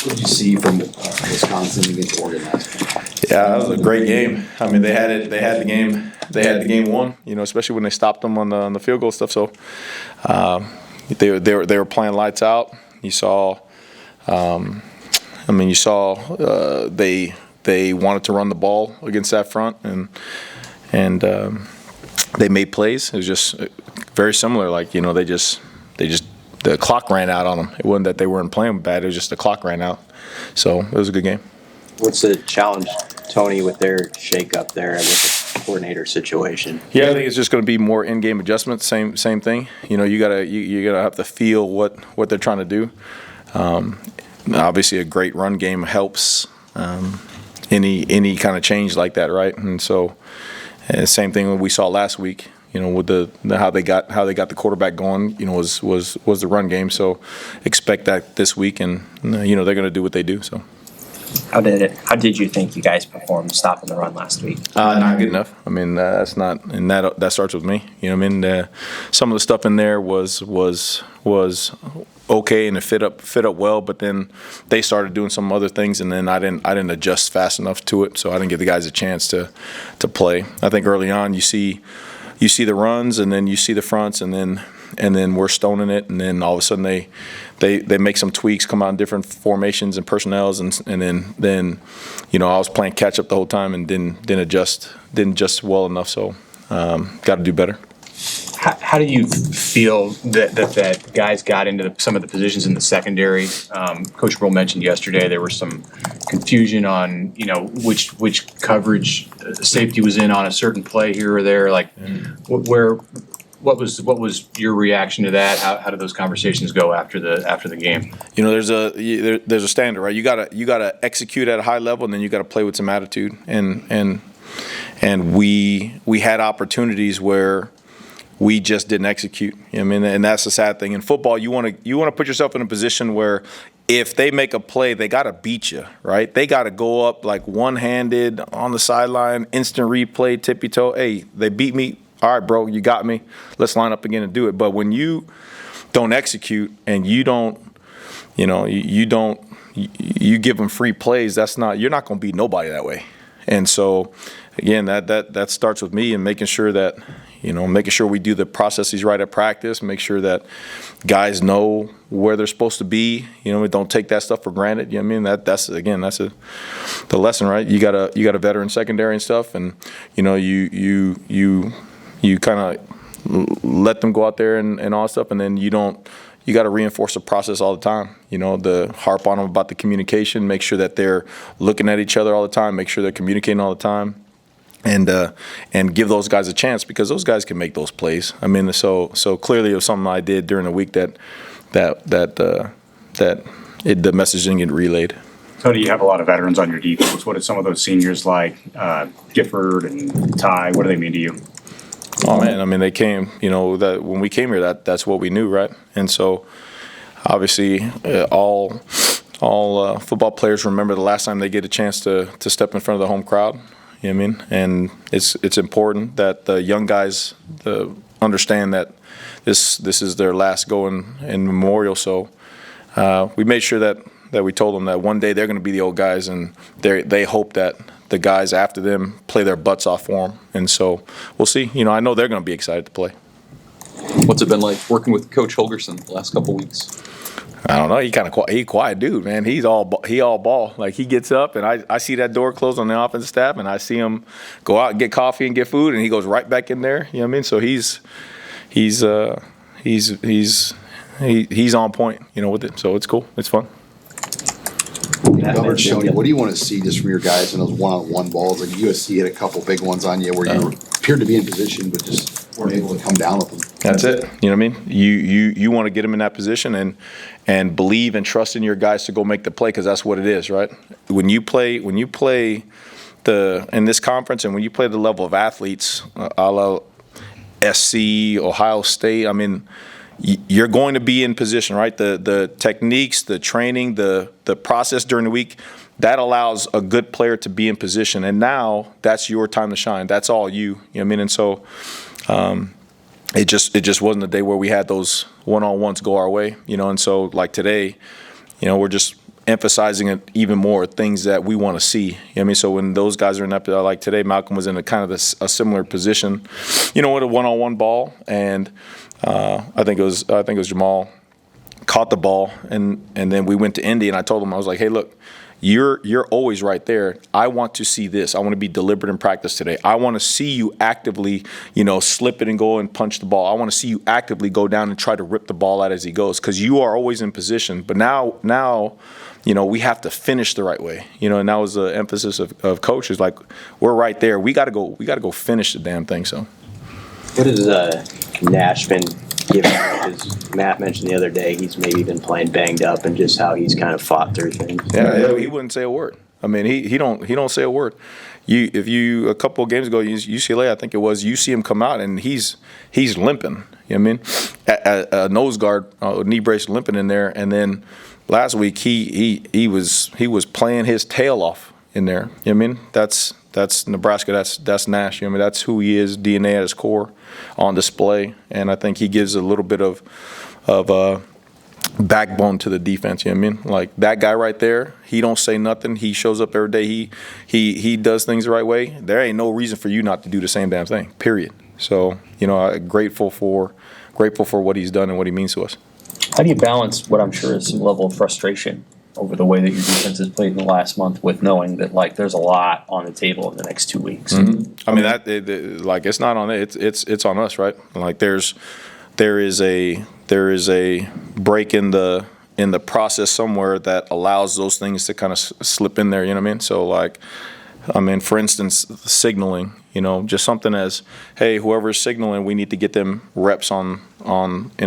What did you see from Wisconsin against Oregon last week? Yeah, that was a great game. I mean, they had it. They had the game. They had the game won. You know, especially when they stopped them on the field goal stuff. So they were playing lights out. You saw. You saw they wanted to run the ball against that front, and they made plays. It was just very similar. Like, you know, they just the clock ran out on them. It wasn't that they weren't playing bad. It was just the clock ran out. So it was a good game. What's the challenge, Tony, with their shakeup there with the coordinator situation? Yeah, I think it's just going to be more in-game adjustments. Same thing. You know, you gotta have to feel what they're trying to do. Obviously, a great run game helps any kind of change like that, right? And so, same thing we saw last week. You know, with how they got the quarterback going, you know, was the run game. So expect that this week, and you know they're going to do what they do. So. How did you think you guys performed stopping the run last week? Not good enough. I mean, that's not, and that starts with me. You know what I mean? Some of the stuff in there was okay, and it fit up well. But then they started doing some other things, and then I didn't adjust fast enough to it, so I didn't give the guys a chance to play. I think early on you see the runs, and then you see the fronts, and then we're stoning it, and then all of a sudden they make some tweaks, come out in different formations and personnels, and then you know I was playing catch up the whole time and didn't adjust well enough. So got to do better. How do you feel that guys got into some of the positions in the secondary? Coach Brill mentioned yesterday there was some confusion on, you know, which coverage safety was in on a certain play here or there. Like, what was your reaction to that? How did those conversations go after the game? You know, there's a standard, right? You gotta execute at a high level, and then you gotta play with some attitude. And we had opportunities where we just didn't execute. You know what I mean, and that's the sad thing. In football, you want to put yourself in a position where if they make a play, they got to beat you, right? They got to go up like one-handed on the sideline, instant replay, tippy-toe. Hey, they beat me. All right, bro, you got me. Let's line up again and do it. But when you don't execute and you don't, you know, you give them free plays, you're not going to beat nobody that way. And so, again, that starts with me and making sure that, you know, making sure we do the processes right at practice, make sure that guys know where they're supposed to be. You know, we don't take that stuff for granted. You know what I mean? That's the lesson, right? You got a veteran secondary and stuff, and you know you kind of let them go out there and all that stuff, and then you got to reinforce the process all the time. You know, harp on them about the communication, make sure that they're looking at each other all the time, make sure they're communicating all the time. And give those guys a chance, because those guys can make those plays. I mean, so clearly it was something I did during the week that the message didn't get relayed. So do you have a lot of veterans on your defense? What are some of those seniors like, Gifford and Ty? What do they mean to you? Oh man, I mean they came. You know that when we came here, that's what we knew, right? And so obviously all football players remember the last time they get a chance to step in front of the home crowd. You know what I mean? And it's important that the young guys understand that this is their last go in Memorial. So we made sure that we told them that one day they're going to be the old guys, and they hope that the guys after them play their butts off for them. And so we'll see. You know, I know they're going to be excited to play. What's it been like working with Coach Hogerson the last couple weeks? I don't know. He quiet dude, man. He all ball. Like he gets up, and I see that door close on the offensive staff, and I see him go out and get coffee and get food, and he goes right back in there. You know what I mean? So he's on point. You know, with it. So it's cool. It's fun. Tony, what do you want to see just from your guys in those one-on-one balls? Like USC had a couple big ones on you where you appeared to be in position, but just weren't able to come down with them. That's it. You know what I mean? You want to get them in that position and believe and trust in your guys to go make the play, because that's what it is, right? When you play in this conference, and when you play the level of athletes, a la SC, Ohio State, I mean, you're going to be in position, right? The techniques, the training, the process during the week, that allows a good player to be in position. And now that's your time to shine. That's all you. You know what I mean? And so it just wasn't a day where we had those one-on-ones go our way, you know. And so like today, you know, we're just emphasizing it even more, things that we want to see. You know what I mean? So when those guys are in that, like today, Malcolm was in a kind of a similar position, with a one-on-one ball, and I think it was Jamal caught the ball, and then we went to Indy, and I told him, I was like, hey, look, you're always right there. I want to see this. I want to be deliberate in practice today. I want to see you actively, slip it and go and punch the ball. I want to see you actively go down and try to rip the ball out as he goes, because you are always in position. But now, we have to finish the right way. And that was the emphasis of coaches. Like, we're right there. We got to go finish the damn thing. So, What is Nashman giving? Because Matt mentioned the other day he's maybe been playing banged up, and just how he's kind of fought through things. Yeah, he wouldn't say a word. I mean, he don't say a word. If you a couple of games ago, UCLA, I think it was, you see him come out and he's limping. You know what I mean? A nose guard, knee brace limping in there, and then last week he was playing his tail off in there. You know what I mean? That's Nebraska. That's Nash. You know what I mean? That's who he is. DNA at his core on display, and I think he gives a little bit of backbone to the defense. You know what I mean? Like, that guy right there, he don't say nothing. He shows up every day. He does things the right way. There ain't no reason for you not to do the same damn thing. Period. So, I'm grateful for what he's done and what he means to us. How do you balance what I'm sure is some level of frustration over the way that your defense has played in the last month, with knowing that there's a lot on the table in the next 2 weeks? Mm-hmm. I mean, it's not on it. It's on us, right? Like, there is a break in the process somewhere that allows those things to kind of slip in there. You know what I mean? So, for instance, signaling. Just something as, hey, whoever's signaling, we need to get them reps in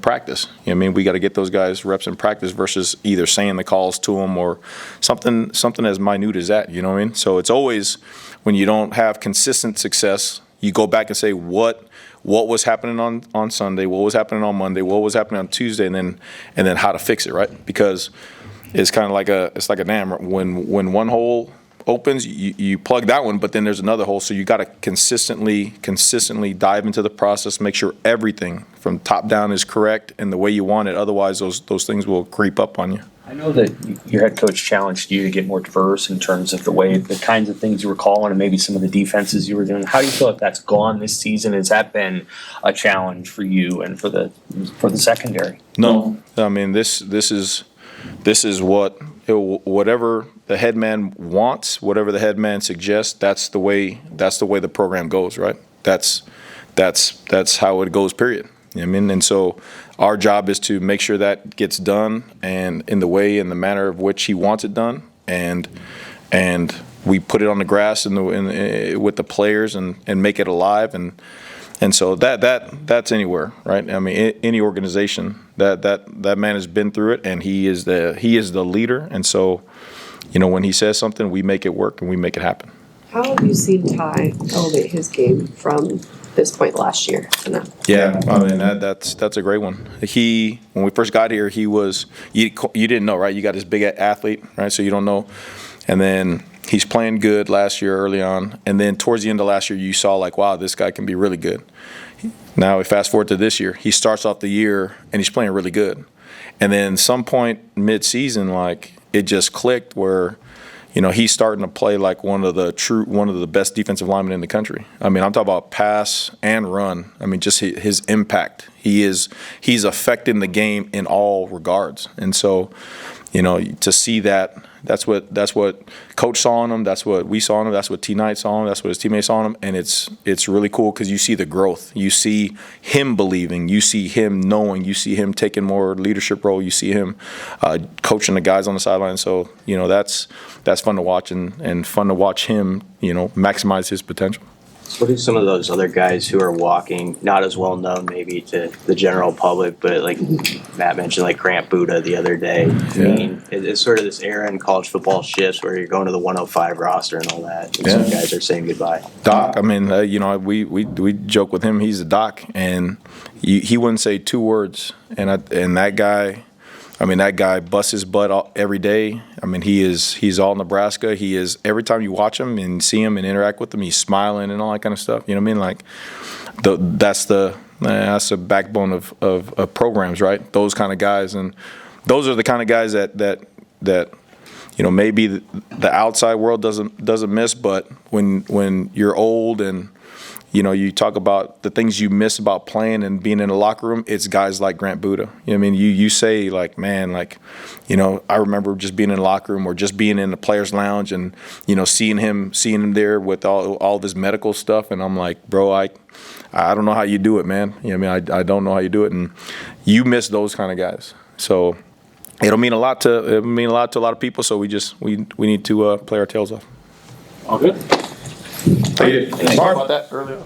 practice. You know what I mean? We got to get those guys reps in practice versus either saying the calls to them or something as minute as that. You know what I mean? So it's always, when you don't have consistent success, you go back and say what was happening on Sunday, what was happening on Monday, what was happening on Tuesday, and then how to fix it, right? Because it's kind of like a dam. When one hole opens, you plug that one, but then there's another hole. So you got to consistently dive into the process, make sure everything from top down is correct and the way you want it. Otherwise, those things will creep up on you. I know that your head coach challenged you to get more diverse in terms of the kinds of things you were calling, and maybe some of the defenses you were doing. How do you feel like that's gone this season? Has that been a challenge for you and for the secondary? No, I mean, this is whatever the head man wants, whatever the head man suggests. That's the way the program goes, right? That's how it goes. Period. You know what I mean? And so our job is to make sure that gets done, and in the way and the manner of which he wants it done, and we put it on the grass with the players and make it alive, and so that's anywhere, right? I mean, any organization that man has been through it, and he is the leader, and so when he says something, we make it work and we make it happen. How have you seen Ty elevate his game from this point last year to now? Yeah, I mean, that's a great one. When we first got here, he was, you didn't know, right? You got this big athlete, right? So you don't know. And then he's playing good last year early on. And then towards the end of last year, you saw wow, this guy can be really good. Now we fast forward to this year. He starts off the year and he's playing really good. And then some point mid-season, it just clicked where, he's starting to play like one of the best defensive linemen in the country. I mean, I'm talking about pass and run. I mean, just his impact. He's affecting the game in all regards. And so, to see that's what Coach saw in him. That's what we saw in him. That's what T. Knight saw in him. That's what his teammates saw in him. And it's really cool because you see the growth. You see him believing. You see him knowing. You see him taking more leadership role. You see him coaching the guys on the sideline. So that's fun to watch and fun to watch him maximize his potential. What are some of those other guys who are walking, not as well known maybe to the general public, but like Matt mentioned, like Grant Buda the other day? Yeah. I mean, it's sort of this era in college football shifts where you're going to the 105 roster and all that, and some guys are saying goodbye. Doc, I mean, we joke with him. He's a doc, and he wouldn't say two words, and that guy. I mean, that guy busts his butt every day. I mean, he's all Nebraska. He is, every time you watch him and see him and interact with him, he's smiling and all that kind of stuff. You know what I mean? Like, that's the backbone of programs, right? Those kind of guys, and those are the kind of guys that maybe the outside world doesn't miss, but when you're old and you talk about the things you miss about playing and being in the locker room, it's guys like Grant Buda. You say like, man, like, I remember just being in the locker room or just being in the players' lounge and, seeing him there with all this medical stuff. And I'm like, bro, I don't know how you do it, man. I don't know how you do it. And you miss those kind of guys. So it'll mean a lot to a lot of people. So we need to play our tails off. All good. Thank you. Sorry about that earlier.